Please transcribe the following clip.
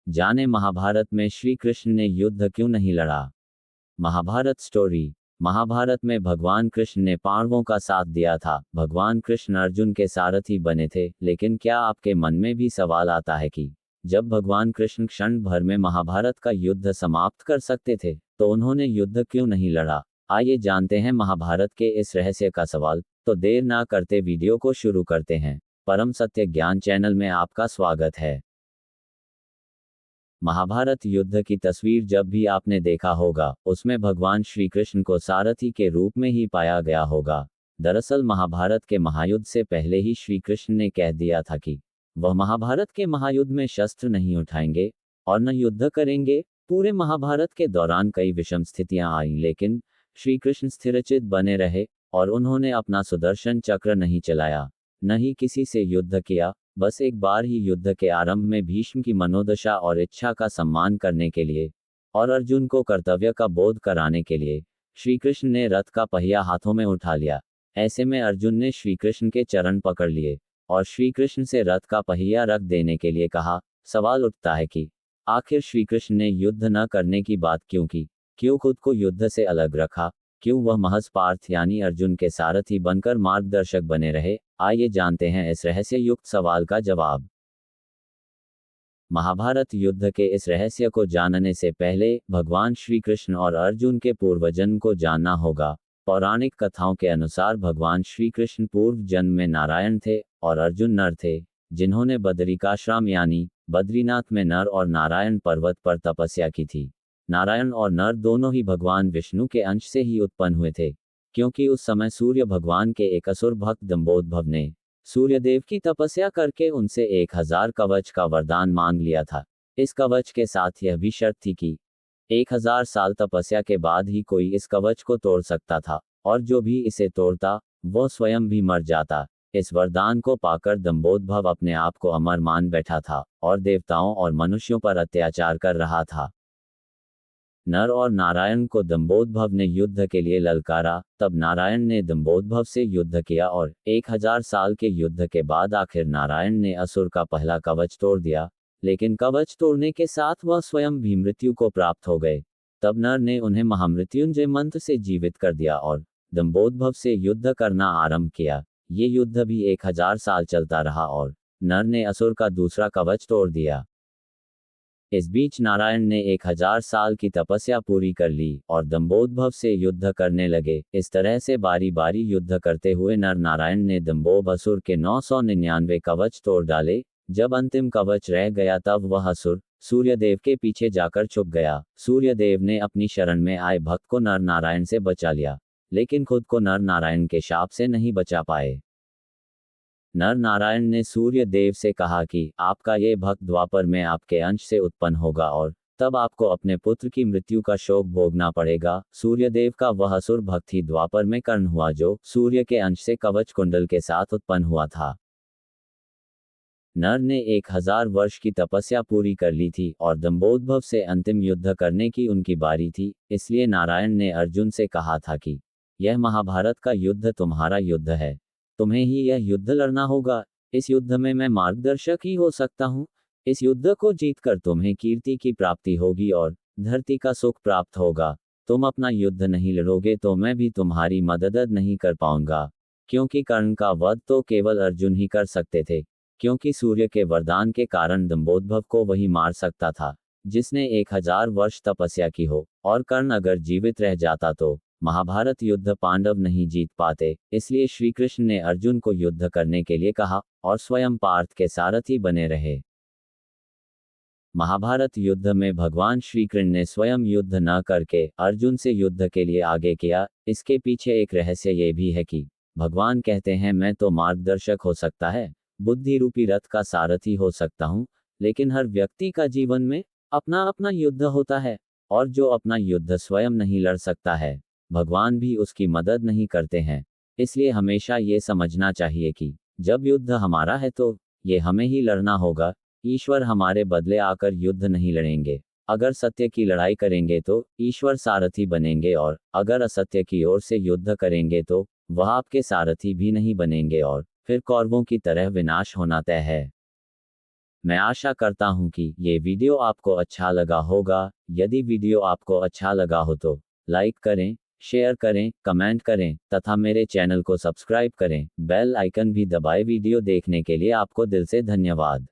जाने महाभारत में श्री कृष्ण ने युद्ध क्यों नहीं लड़ा। महाभारत स्टोरी। महाभारत में भगवान कृष्ण ने पांडवों का साथ दिया था। भगवान कृष्ण अर्जुन के सारथी बने थे। लेकिन क्या आपके मन में भी सवाल आता है कि जब भगवान कृष्ण क्षण भर में महाभारत का युद्ध समाप्त कर सकते थे तो उन्होंने युद्ध क्यों नहीं लड़ा। आइए जानते हैं महाभारत के इस रहस्य का सवाल। तो देर ना करते वीडियो को शुरू करते हैं। परम सत्य ज्ञान चैनल में आपका स्वागत है। महाभारत युद्ध की तस्वीर जब भी आपने देखा होगा उसमें भगवान श्री कृष्ण को सारथी के रूप में ही पाया गया होगा। दरअसल महाभारत के महायुद्ध से पहले ही श्री कृष्ण ने कह दिया था कि वह महाभारत के महायुद्ध में शस्त्र नहीं उठाएंगे और न युद्ध करेंगे। पूरे महाभारत के दौरान कई विषम स्थितियां आईं, लेकिन श्री कृष्ण स्थिरचित बने रहे और उन्होंने अपना सुदर्शन चक्र नहीं चलाया, न ही किसी से युद्ध किया। बस एक बार ही युद्ध के आरंभ में भीष्म की मनोदशा और इच्छा का सम्मान करने के लिए और अर्जुन को कर्तव्य का बोध कराने के लिए श्री कृष्ण ने रथ का पहिया हाथों में उठा लिया। ऐसे में अर्जुन ने श्री कृष्ण के चरण पकड़ लिए और श्री कृष्ण से रथ का पहिया रख देने के लिए कहा। सवाल उठता है कि आखिर श्री कृष्ण ने युद्ध न करने की बात क्यों की, क्यों खुद को युद्ध से अलग रखा, क्यों वह महज पार्थ यानी अर्जुन के सारथी बनकर मार्गदर्शक बने रहे। आइए जानते हैं इस रहस्य युक्त सवाल का जवाब। महाभारत युद्ध के इस रहस्य को जानने से पहले भगवान श्री कृष्ण और अर्जुन के पूर्वजन्म को जानना होगा। पौराणिक कथाओं के अनुसार भगवान श्री कृष्ण पूर्व जन्म में नारायण थे और अर्जुन नर थे, जिन्होंने बदरिकाश्रम यानी बद्रीनाथ में नर और नारायण पर्वत पर तपस्या की थी। नारायण और नर दोनों ही भगवान विष्णु के अंश से ही उत्पन्न हुए थे, क्योंकि उस समय सूर्य भगवान के एक असुर भक्त दंभोदभव ने सूर्यदेव की तपस्या करके उनसे 1000 कवच का वरदान मांग लिया था। इस कवच के साथ यह भी शर्त थी कि 1000 साल तपस्या के बाद ही कोई इस कवच को तोड़ सकता था, और जो भी इसे तोड़ता वह स्वयं भी मर जाता। इस वरदान को पाकर दंभोदभव अपने आप को अमर मान बैठा था और देवताओं और मनुष्यों पर अत्याचार कर रहा था। नर और नारायण को दंभोदभव ने युद्ध के लिए ललकारा। तब नारायण ने दंभोदभव से युद्ध किया और 1000 साल के युद्ध के बाद आखिर नारायण ने असुर का पहला कवच तोड़ दिया, लेकिन कवच तोड़ने के साथ वह स्वयं भी मृत्यु को प्राप्त हो गए। तब नर ने उन्हें महामृत्युंजय मंत्र से जीवित कर दिया और दंभोदभव से युद्ध करना आरंभ किया। ये युद्ध भी 1000 साल चलता रहा और नर ने असुर का दूसरा कवच तोड़ दिया। इस बीच नारायण ने 1000 साल की तपस्या पूरी कर ली और दंभोदभव से युद्ध करने लगे। इस तरह से बारी बारी युद्ध करते हुए नर नारायण ने दंभोद असुर के 999 कवच तोड़ डाले। जब अंतिम कवच रह गया तब वह असुर सूर्यदेव के पीछे जाकर छुप गया। सूर्यदेव ने अपनी शरण में आए भक्त को नर नारायण से बचा लिया, लेकिन खुद को नर नारायण के शाप से नहीं बचा पाए। नर नारायण ने सूर्य देव से कहा कि आपका ये भक्त द्वापर में आपके अंश से उत्पन्न होगा और तब आपको अपने पुत्र की मृत्यु का शोक भोगना पड़ेगा। सूर्यदेव का वह असुर भक्त ही द्वापर में कर्ण हुआ, जो सूर्य के अंश से कवच कुंडल के साथ उत्पन्न हुआ था। नर ने 1000 वर्ष की तपस्या पूरी कर ली थी और दंभोदभव से अंतिम युद्ध करने की उनकी बारी थी। इसलिए नारायण ने अर्जुन से कहा था कि यह महाभारत का युद्ध तुम्हारा युद्ध है, तुम्हें ही यह युद्ध लड़ना होगा। इस युद्ध में मैं मार्गदर्शक ही हो सकता हूँ। इस युद्ध को जीतकर तुम्हें कीर्ति की प्राप्ति होगी और धरती का सुख प्राप्त होगा। तुम अपना युद्ध नहीं लड़ोगे तो मैं भी तुम्हारी मदद नहीं कर पाऊंगा, क्योंकि कर्ण का वध तो केवल अर्जुन ही कर सकते थे, क्योंकि सूर्य के वरदान के कारण दंभोदभव को वही मार सकता था जिसने 1000 वर्ष तपस्या की हो। और कर्ण अगर जीवित रह जाता तो महाभारत युद्ध पांडव नहीं जीत पाते। इसलिए श्री कृष्ण ने अर्जुन को युद्ध करने के लिए कहा और स्वयं पार्थ के सारथी बने रहे। महाभारत युद्ध में भगवान श्री कृष्ण ने स्वयं युद्ध न करके अर्जुन से युद्ध के लिए आगे किया। इसके पीछे एक रहस्य ये भी है कि भगवान कहते हैं मैं तो मार्गदर्शक हो सकता है, बुद्धि रूपी रथ का सारथी हो सकता हूँ, लेकिन हर व्यक्ति का जीवन में अपना अपना युद्ध होता है और जो अपना युद्ध स्वयं नहीं लड़ सकता है भगवान भी उसकी मदद नहीं करते हैं। इसलिए हमेशा ये समझना चाहिए कि जब युद्ध हमारा है तो ये हमें ही लड़ना होगा। ईश्वर हमारे बदले आकर युद्ध नहीं लड़ेंगे। अगर सत्य की लड़ाई करेंगे तो ईश्वर सारथी बनेंगे और अगर असत्य की ओर से युद्ध करेंगे तो वह आपके सारथी भी नहीं बनेंगे और फिर कौरवों की तरह विनाश होना तय है। मैं आशा करता हूँ कि ये वीडियो आपको अच्छा लगा होगा। यदि वीडियो आपको अच्छा लगा हो तो लाइक करें, शेयर करें, कमेंट करें तथा मेरे चैनल को सब्सक्राइब करें। बेल आइकन भी दबाएं। वीडियो देखने के लिए आपको दिल से धन्यवाद।